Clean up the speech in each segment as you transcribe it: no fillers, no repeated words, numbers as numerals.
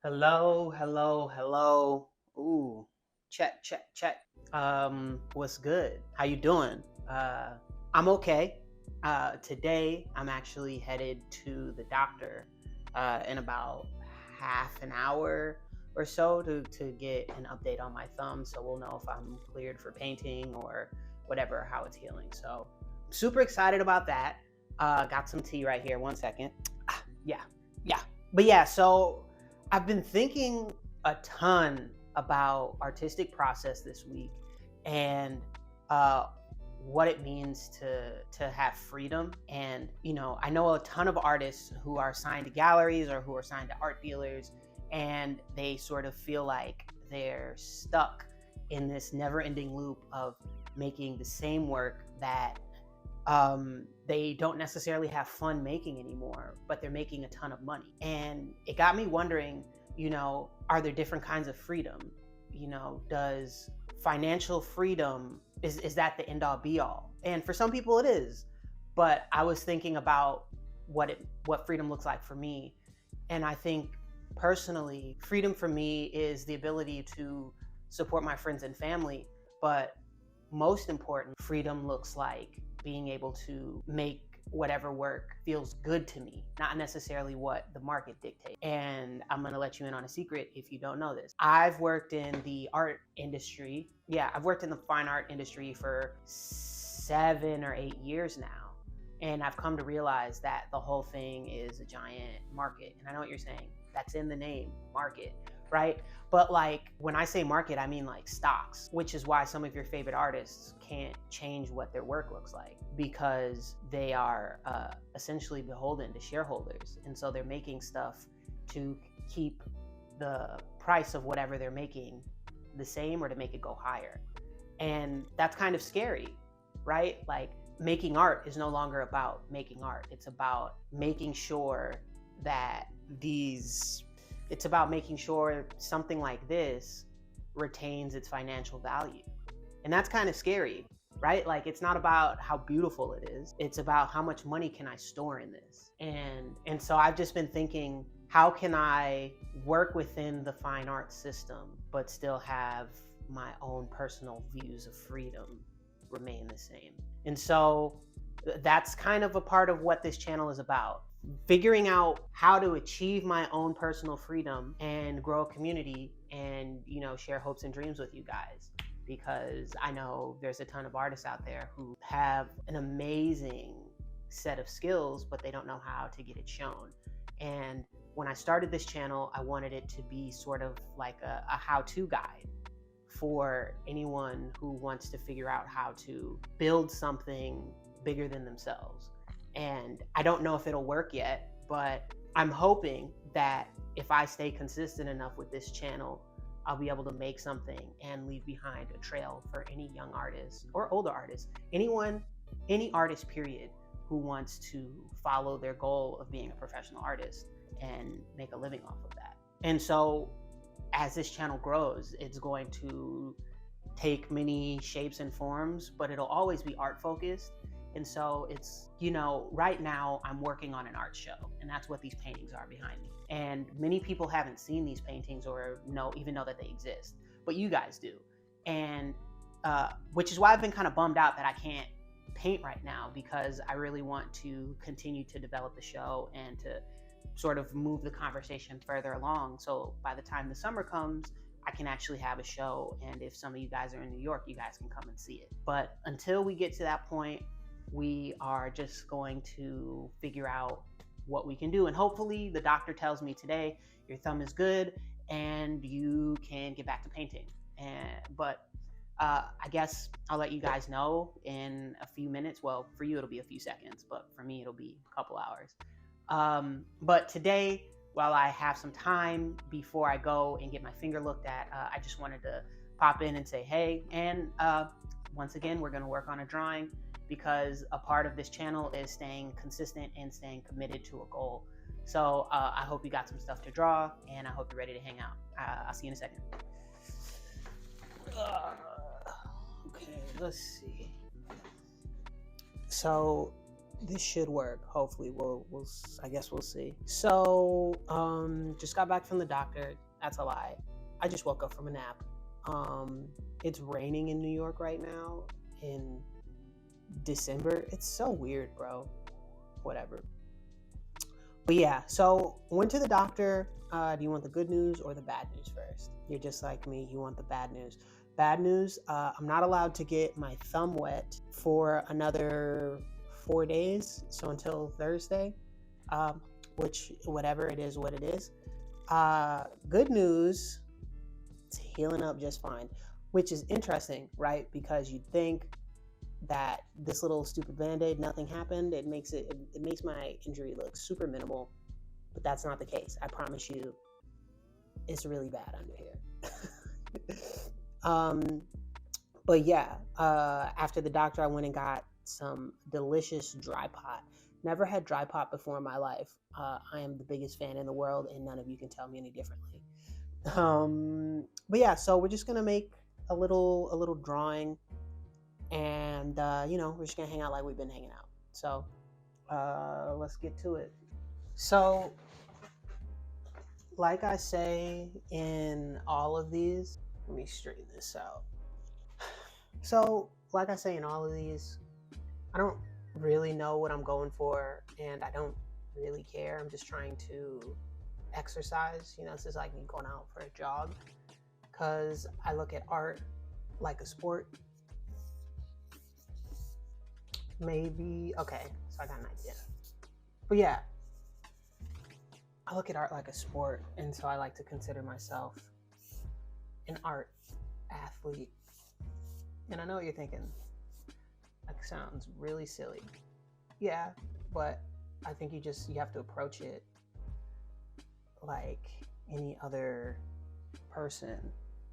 Hello, hello, hello. Ooh, check, check, check. What's good? How you doing? I'm okay. Today I'm actually headed to the doctor in about half an hour or so to get an update on my thumb, so we'll know if I'm cleared for painting or whatever, how it's healing. So super excited about that. Got some tea right here. One second. Yeah, yeah. But yeah, so I've been thinking a ton about artistic process this week and uh, what it means to have freedom. And I know a ton of artists who are signed to galleries or who are signed to art dealers, and they sort of feel like they're stuck in this never-ending loop of making the same work that they don't necessarily have fun making anymore, but they're making a ton of money. And it got me wondering, are there different kinds of freedom? Does financial freedom, is that the end all be all? And for some people it is. But I was thinking about what freedom looks like for me. And I think personally, freedom for me is the ability to support my friends and family, but most important, freedom looks like being able to make whatever work feels good to me, not necessarily what the market dictates. And I'm gonna let you in on a secret if you don't know this. I've worked in the art industry. Yeah, I've worked in the fine art industry for 7 or 8 years now. And I've come to realize that the whole thing is a giant market. And I know what you're saying. That's in the name, market, right? But like when I say market, I mean like stocks, which is why some of your favorite artists can't change what their work looks like because they are essentially beholden to shareholders. And so they're making stuff to keep the price of whatever they're making the same or to make it go higher. And that's kind of scary, right? Like making art is no longer about making art. It's about making sure that it's about making sure something like this retains its financial value. And that's kind of scary, right? Like it's not about how beautiful it is. It's about how much money can I store in this. And so I've just been thinking, how can I work within the fine arts system but still have my own personal views of freedom remain the same? And so that's kind of a part of what this channel is about. Figuring out how to achieve my own personal freedom and grow a community and, share hopes and dreams with you guys. Because I know there's a ton of artists out there who have an amazing set of skills, but they don't know how to get it shown. And when I started this channel, I wanted it to be sort of like a how-to guide for anyone who wants to figure out how to build something bigger than themselves. And I don't know if it'll work yet, but I'm hoping that if I stay consistent enough with this channel, I'll be able to make something and leave behind a trail for any young artist or older artist, anyone, any artist, period, who wants to follow their goal of being a professional artist and make a living off of that. And so as this channel grows, it's going to take many shapes and forms, but it'll always be art focused. And so it's, right now I'm working on an art show, and that's what these paintings are behind me. And many people haven't seen these paintings or even know that they exist, but you guys do. And which is why I've been kind of bummed out that I can't paint right now, because I really want to continue to develop the show and to sort of move the conversation further along. So by the time the summer comes, I can actually have a show. And if some of you guys are in New York, you guys can come and see it. But until we get to that point, we are just going to figure out what we can do. And hopefully the doctor tells me today, your thumb is good and you can get back to painting. But I guess I'll let you guys know in a few minutes. Well, for you, it'll be a few seconds, but for me, it'll be a couple hours. But today, while I have some time before I go and get my finger looked at, I just wanted to pop in and say, hey, and once again, we're gonna work on a drawing, because a part of this channel is staying consistent and staying committed to a goal. So I hope you got some stuff to draw, and I hope you're ready to hang out. I'll see you in a second. Okay, let's see. So this should work. Hopefully, we'll I guess we'll see. So, just got back from the doctor. That's a lie. I just woke up from a nap. It's raining in New York right now in December. It's so weird, bro. Whatever. But yeah, so went to the doctor. Do you want the good news or the bad news first? You're just like me. You want the bad news. Bad news. I'm not allowed to get my thumb wet for another 4 days. So until Thursday, which whatever it is, what it is. Good news. It's healing up just fine, which is interesting, right? Because you'd think that this little stupid band-aid, nothing happened. It makes my injury look super minimal, but that's not the case. I promise you, it's really bad under here. But yeah, after the doctor, I went and got some delicious dry pot. Never had dry pot before in my life. I am the biggest fan in the world, and none of you can tell me any differently. But yeah, so we're just gonna make a little drawing, and we're just gonna hang out like we've been hanging out. So let's get to it. So, like I say in all of these, let me straighten this out. So, like I say in all of these, I don't really know what I'm going for, and I don't really care. I'm just trying to exercise. This is like me going out for a jog, because I look at art like a sport. Maybe, okay, so I got an idea. But yeah, I look at art like a sport, and so I like to consider myself an art athlete. And I know what you're thinking. That sounds really silly. Yeah, but I think you have to approach it like any other person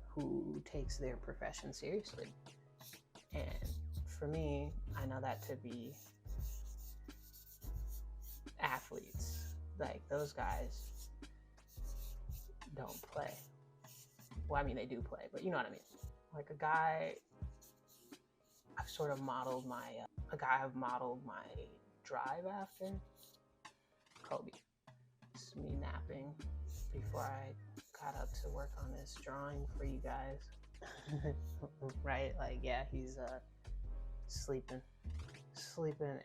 who takes their profession seriously. And for me, I know that to be athletes. Like, those guys don't play. Well, I mean, they do play, but you know what I mean. Like, a guy I've modeled my drive after, Kobe. It's me napping before I got up to work on this drawing for you guys. Right? Like, yeah, he's sleeping,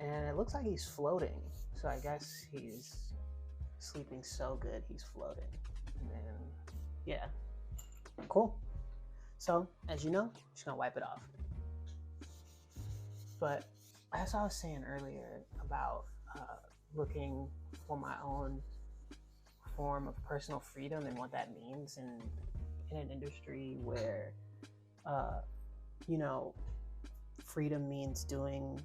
and it looks like he's floating. So I guess he's sleeping so good he's floating. And then, yeah, cool. So, as you know, I'm just gonna wipe it off. But as I was saying earlier about looking for my own form of personal freedom and what that means in an industry where, freedom means doing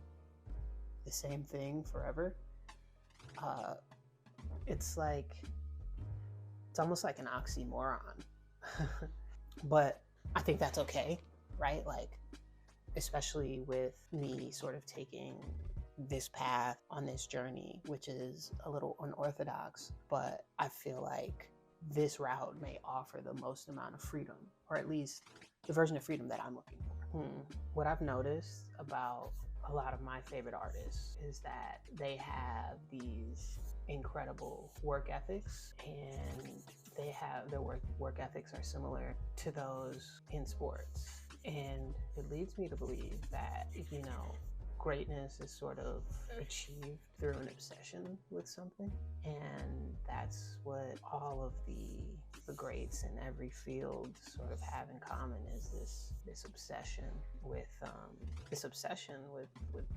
the same thing forever. It's almost like an oxymoron. But I think that's okay, right? Like, especially with me sort of taking this path on this journey, which is a little unorthodox, but I feel like this route may offer the most amount of freedom, or at least the version of freedom that I'm looking for. What I've noticed about a lot of my favorite artists is that they have these incredible work ethics, and their work ethics are similar to those in sports. And it leads me to believe that, greatness is sort of achieved through an obsession with something. And that's what all of the greats in every field sort of have in common, is this obsession with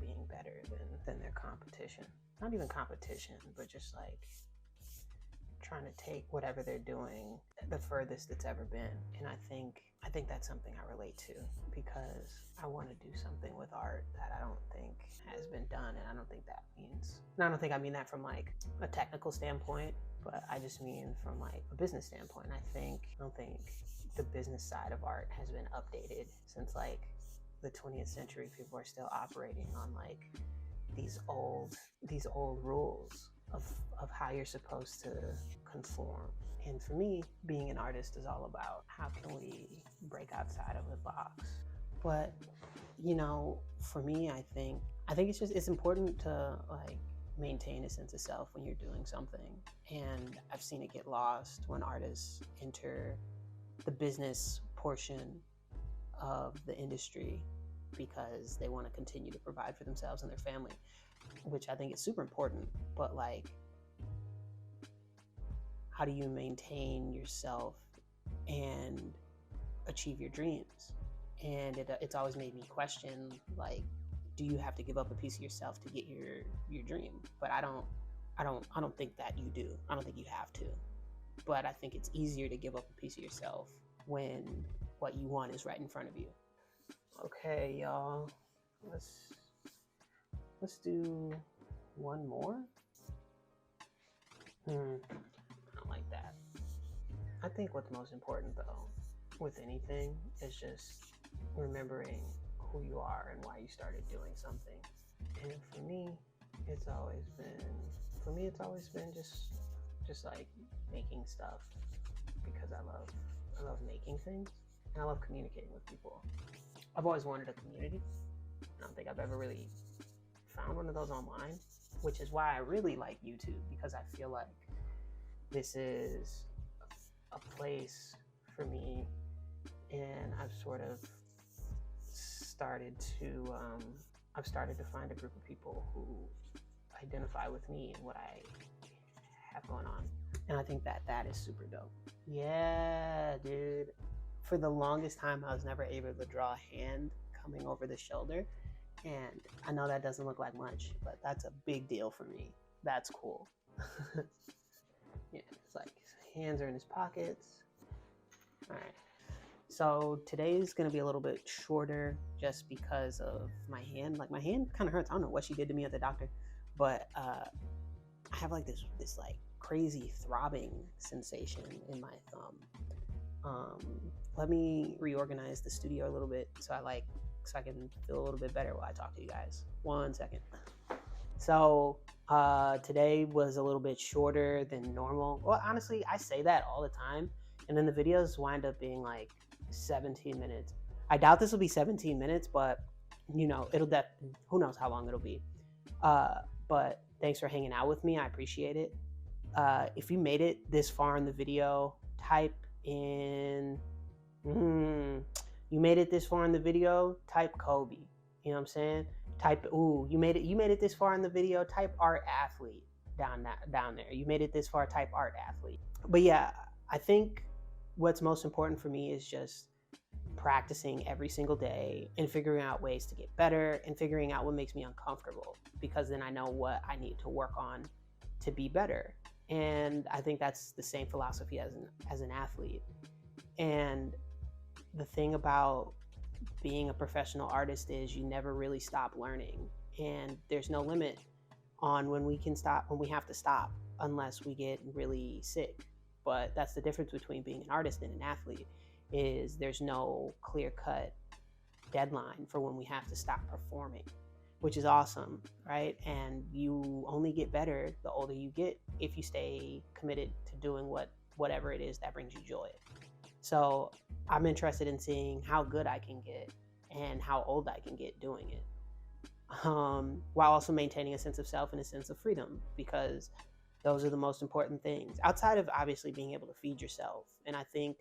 being better than their competition. Not even competition, but just like trying to take whatever they're doing the furthest it's ever been. And I think that's something I relate to, because I want to do something with art that I don't think has been done. And I don't think I mean that from like a technical standpoint, but I just mean from like a business standpoint. I don't think the business side of art has been updated since like the 20th century. People are still operating on like these old rules of how you're supposed to conform. And for me, being an artist is all about how can we break outside of the box. But, for me, I think it's important to like maintain a sense of self when you're doing something. And I've seen it get lost when artists enter the business portion of the industry because they want to continue to provide for themselves and their family, which I think is super important. But like, how do you maintain yourself and achieve your dreams? And it's always made me question, like, do you have to give up a piece of yourself to get your dream? But I don't think that you do. I don't think you have to. But I think it's easier to give up a piece of yourself when what you want is right in front of you. Okay, y'all. Let's do one more. I don't like that. I think what's most important though with anything is just remembering who you are and why you started doing something. And for me, it's always been just like making stuff, because I love making things and I love communicating with people. I've always wanted a community. I don't think I've ever really found one of those online, which is why I really like YouTube, because I feel like this is a place for me, and I've started to find a group of people who identify with me and what I have going on. And I think that is super dope. Yeah, dude. For the longest time, I was never able to draw a hand coming over the shoulder. And I know that doesn't look like much, but that's a big deal for me. That's cool. Yeah, it's like his hands are in his pockets. All right. So today's going to be a little bit shorter just because of my hand. Like, my hand kind of hurts. I don't know what she did to me at the doctor, but I have like this like crazy throbbing sensation in my thumb. Let me reorganize the studio a little bit so I can feel a little bit better while I talk to you guys. 1 second. So today was a little bit shorter than normal. Well, honestly, I say that all the time, and then the videos wind up being like 17 minutes. I doubt this will be 17 minutes, but who knows how long it'll be. But thanks for hanging out with me. I appreciate it. If you made it this far in the video, type in you made it this far in the video, type Kobe. You know what I'm saying? Type you made it this far in the video, type art athlete down there. You made it this far, type art athlete. But yeah, I think what's most important for me is just practicing every single day and figuring out ways to get better and figuring out what makes me uncomfortable, because then I know what I need to work on to be better. And I think that's the same philosophy as an athlete. And the thing about being a professional artist is you never really stop learning, and there's no limit on when we have to stop, unless we get really sick. But that's the difference between being an artist and an athlete, is there's no clear-cut deadline for when we have to stop performing, which is awesome, right? And you only get better the older you get if you stay committed to doing whatever it is that brings you joy. So I'm interested in seeing how good I can get and how old I can get doing it, while also maintaining a sense of self and a sense of freedom, because those are the most important things, outside of obviously being able to feed yourself. And I think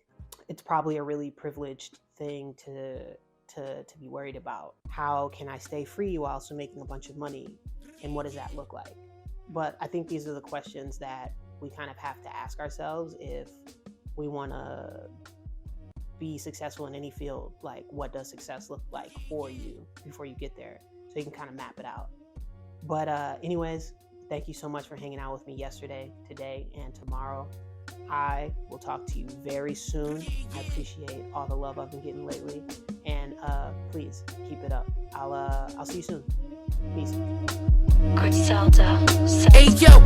it's probably a really privileged thing to be worried about. How can I stay free while also making a bunch of money? And what does that look like? But I think these are the questions that we kind of have to ask ourselves if we want to be successful in any field. Like, what does success look like for you before you get there? So you can kind of map it out. But anyways, thank you so much for hanging out with me yesterday, today, and tomorrow. I will talk to you very soon. I appreciate all the love I've been getting lately, and please keep it up. I'll see you soon. Peace. Hey yo,